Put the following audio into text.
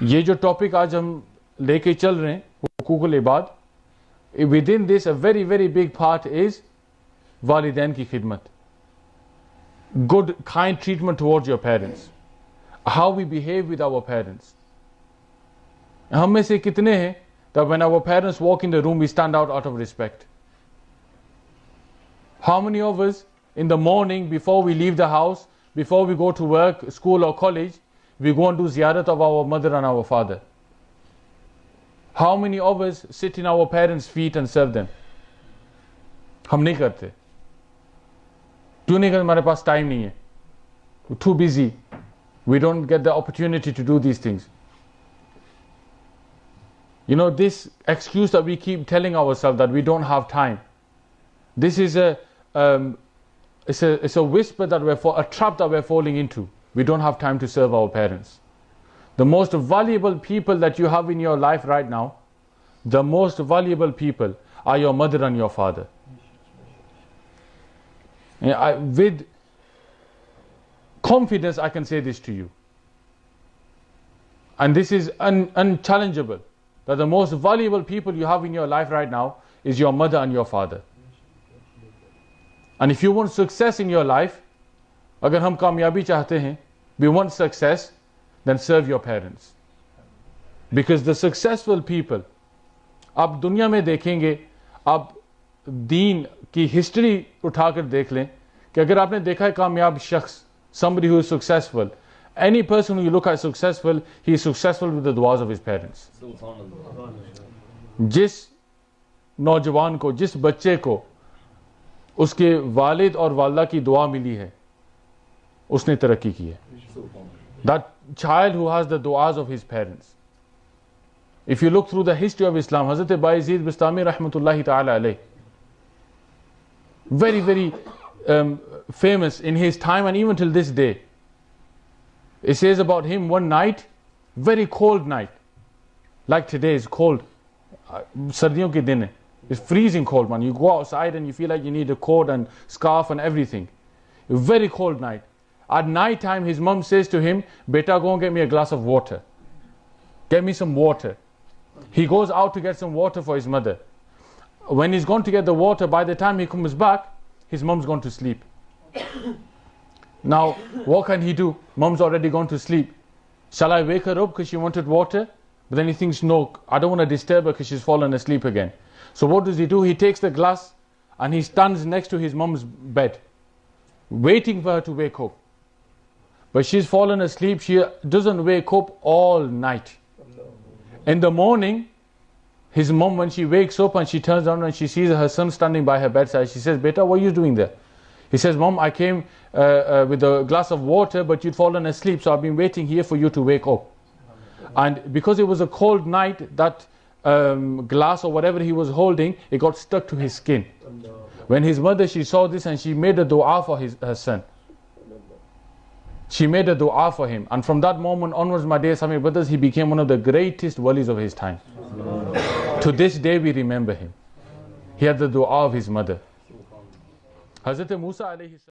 ये जो टॉपिक आज हम लेके चल रहे हैं हुकूकुल इबाद, within this a very very big part is वालिदैन की खिदमत, good kind treatment towards your parents, how we behave with our parents. हम में से कितने हैं that when our parents walk in the room we stand out of respect? How many of us in the morning before we leave the house, before we go to work, school or college, we go and do ziyarat of our mother and our father? How many of us sit in our parents' feet and serve them? हम नहीं करते. क्यों नहीं करते? हमारे पास time नहीं है. We're too busy. We don't get the opportunity to do these things. You know, this excuse that we keep telling ourselves that we don't have time, this is it's a whisper that a trap that we're falling into. We don't have time to serve our parents. The most valuable people that you have in your life right now, the most valuable people are your mother and your father. With confidence I can say this to you, and this is unchallengeable, that the most valuable people you have in your life right now is your mother and your father. And if you want success in your life, अगर हम कामयाबी चाहते हैं, we want success, then serve your parents. Because the successful people, आप दुनिया में देखेंगे, आप दीन की हिस्ट्री उठाकर देख लें कि अगर आपने देखा है कामयाब शख्स, somebody who is successful, any person who you look at successful, he is successful with the du'as of his parents. जिस नौजवान को, जिस बच्चे को उसके वालिद और वालदा की दुआ मिली है, उसने तरक्की की है. That child who has the du'as of his parents. If you look through the history of Islam, Hazrat Bayezid Bistami rahmatullahi ta'ala alayh, very very famous in his time and even till this day. It says about him, one night, very cold night, like today is cold, sardiyon ke din hai, it's freezing cold, man. You go outside and you feel like you need a coat and scarf and everything. A very cold night. At night time his mom says to him, beta, go and get me a glass of water, get me some water. He goes out to get some water for his mother. When he's gone to get the water, by the time he comes back, his mom's gone to sleep. Now what can he do? Mom's already gone to sleep. Shall I wake her up because she wanted water? But then he thinks, no, I don't want to disturb her because she's fallen asleep again. So what does he do? He takes the glass and he stands next to his mom's bed, waiting for her to wake up. But she's fallen asleep. She doesn't wake up all night. In the morning, his mom, when she wakes up and she turns around and she sees her son standing by her bedside, she says, beta, what are you doing there? He says, Mom, I came with a glass of water, but you'd fallen asleep, so I've been waiting here for you to wake up. And because it was a cold night, that glass or whatever he was holding, it got stuck to his skin. When his mother, she saw this and she made a dua for her son. She made a dua for him. And from that moment onwards, my dear Islamic brothers, he became one of the greatest walis of his time. To this day we remember him. He had the dua of his mother. Hazrat Musa alayhi